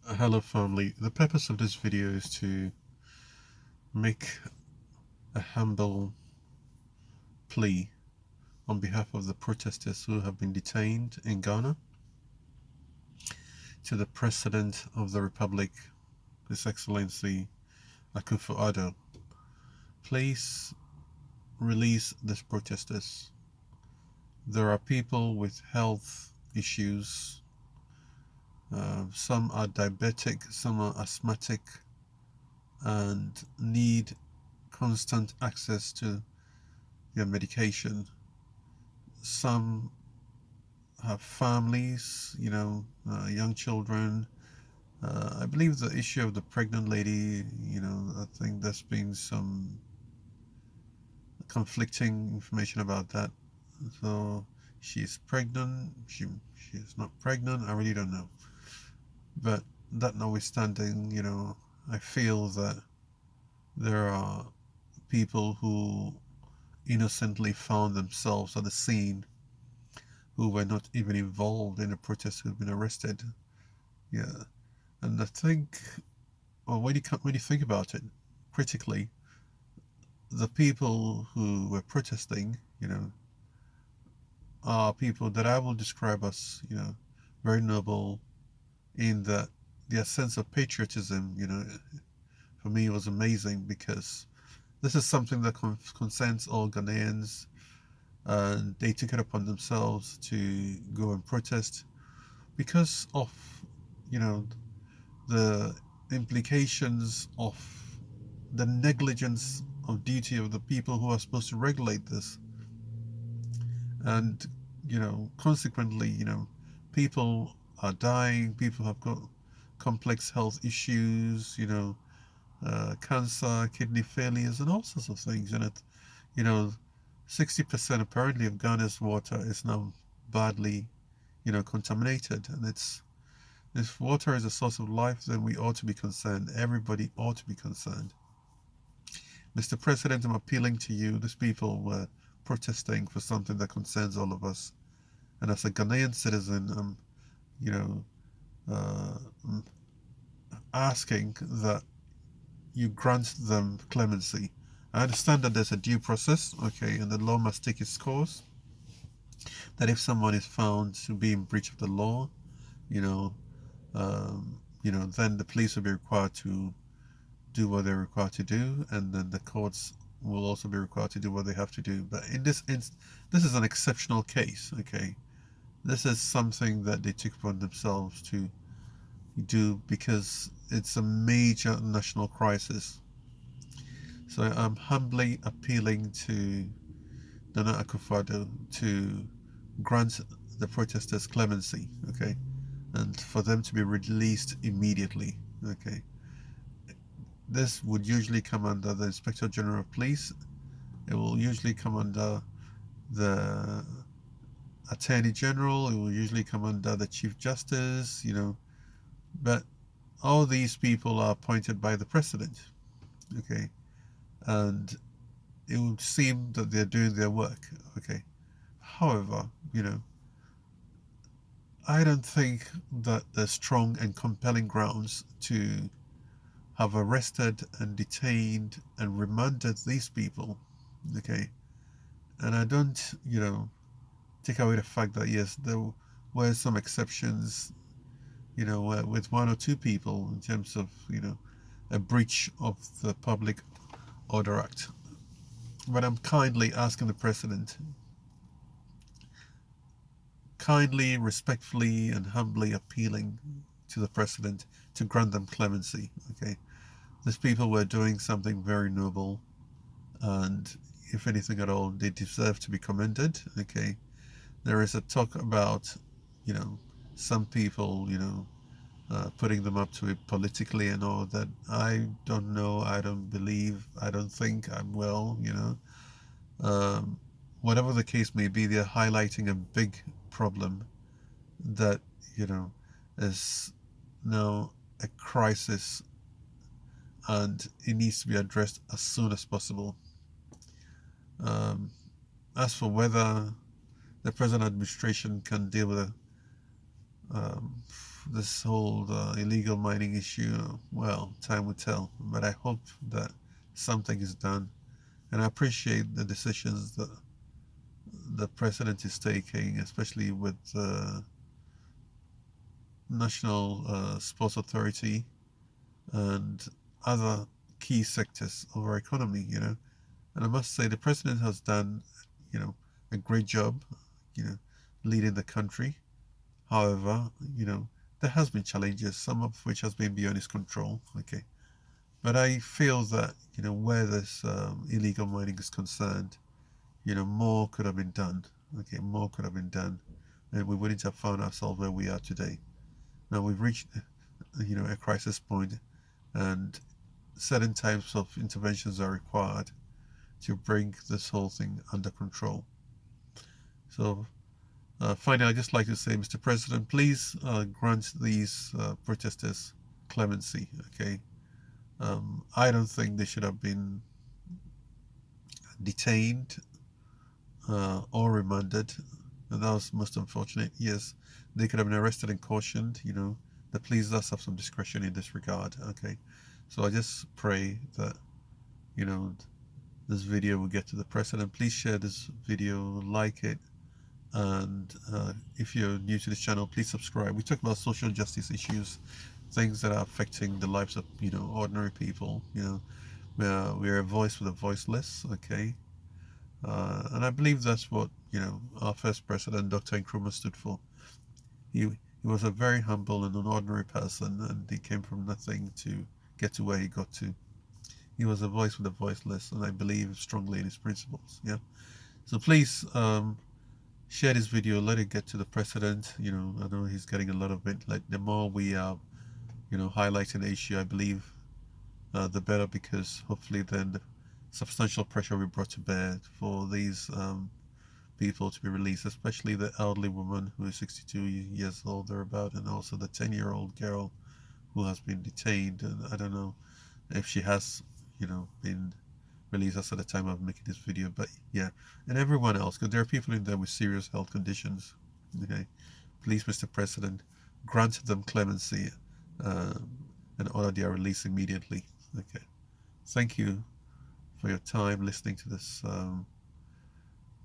Hello family, the purpose of this video is to make a humble plea on behalf of the protesters who have been detained in Ghana to the President of the Republic, His Excellency Akufo-Addo. Please release these protesters. There are people with health issues. Some are diabetic, some are asthmatic and need constant access to their medication. Some have families, young children. I believe the issue of the pregnant lady, I think there's been some conflicting information about that. So she's pregnant, she's not pregnant, I really don't know. But that notwithstanding, I feel that there are people who innocently found themselves at the scene who were not even involved in the protest who've been arrested. Yeah, and I think, well, when you think about it critically, the people who were protesting, are people that I will describe as, very noble in that their sense of patriotism, for me was amazing because this is something that concerns all Ghanaians, and they took it upon themselves to go and protest because of, you know, the implications of the negligence of duty of the people who are supposed to regulate this. And, consequently, people are dying, people have got complex health issues, cancer, kidney failures, and all sorts of things. And you know, 60% apparently of Ghana's water is now badly, contaminated. And if water is a source of life, then we ought to be concerned. Everybody ought to be concerned. Mr. President, I'm appealing to you. These people were protesting for something that concerns all of us. And as a Ghanaian citizen, I'm, you know, uh, asking that you grant them clemency. I understand that there's a due process, okay, and the law must take its course. That if someone is found to be in breach of the law, you know, then the police will be required to do what they're required to do, and then the courts will also be required to do what they have to do. But in this is an exceptional case, okay? This is something that they took upon themselves to do because it's a major national crisis. So I'm humbly appealing to Nana Akufo-Addo to grant the protesters clemency, okay, and for them to be released immediately, okay. This would usually come under the Inspector General of Police. It will usually come under the Attorney General. It will usually come under the Chief Justice, But all these people are appointed by the President, okay, and it would seem that they're doing their work, okay. However, I don't think that there's strong and compelling grounds to have arrested and detained and remanded these people, okay? And I don't, take away the fact that, yes, there were some exceptions, with one or two people in terms of, a breach of the Public Order Act. But I'm kindly asking the President, kindly, respectfully, and humbly appealing to the President to grant them clemency, okay? These people were doing something very noble, and if anything at all, they deserve to be commended. Okay, there is a talk about, you know, some people, putting them up to it politically and all that. I don't know. I don't believe. I don't think I'm well. Um, whatever the case may be, they're highlighting a big problem that you know is now a crisis, and it needs to be addressed as soon as possible. Um, as for whether the present administration can deal with um, this whole illegal mining issue, well, time will tell. But I hope that something is done, and I appreciate the decisions that the president is taking, especially with the National Sports Authority and other key sectors of our economy. And I must say the president has done, you know, a great job, you know, leading the country. However, there has been challenges, some of which has been beyond his control. Okay, but I feel that where this illegal mining is concerned, more could have been done. Okay, more could have been done, and we wouldn't have found ourselves where we are today. Now we've reached, a crisis point, and certain types of interventions are required to bring this whole thing under control. So, finally, I'd just like to say, Mr. President, please grant these protesters clemency. Okay, I don't think they should have been detained or remanded. And that was most unfortunate. Yes, they could have been arrested and cautioned. The police does have some discretion in this regard. Okay, so I just pray that you know this video will get to the president. Please share this video, like it, and if you're new to this channel, please subscribe. We talk about social justice issues, things that are affecting the lives of ordinary people. We're a voice for the voiceless. Okay, and I believe that's what our first president, Dr. Nkrumah, stood for. He was a very humble and an ordinary person, and he came from nothing to get to where he got to. He was a voice for the voiceless, and I believe strongly in his principles. Yeah. So please share this video, let it get to the president. I know he's getting a lot of it. Like, the more we are highlighting the issue, I believe the better, because hopefully then the substantial pressure will be brought to bear for these people to be released, especially the elderly woman who is 62 years old thereabout, and also the 10-year-old girl who has been detained. And I don't know if she has been released as at the time of making this video, but yeah, and everyone else, because there are people in there with serious health conditions. Okay, please, Mr. President, grant them clemency uh, and order their release immediately. Okay, thank you for your time listening to this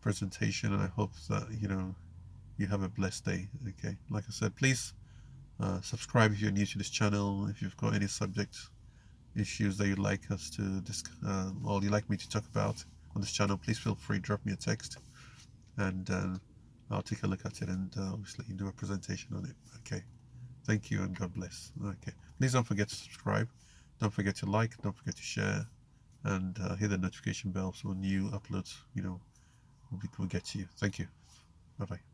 presentation, and I hope that you have a blessed day. Okay, like I said, please subscribe if you're new to this channel. If you've got any subjects, issues that you'd like us to discuss, or you'd like me to talk about on this channel, please feel free, drop me a text, and I'll take a look at it and obviously do a presentation on it. Okay, thank you and God bless. Okay, please don't forget to subscribe, don't forget to like, don't forget to share, and hit the notification bell so new uploads will get to you. Thank you. Bye bye.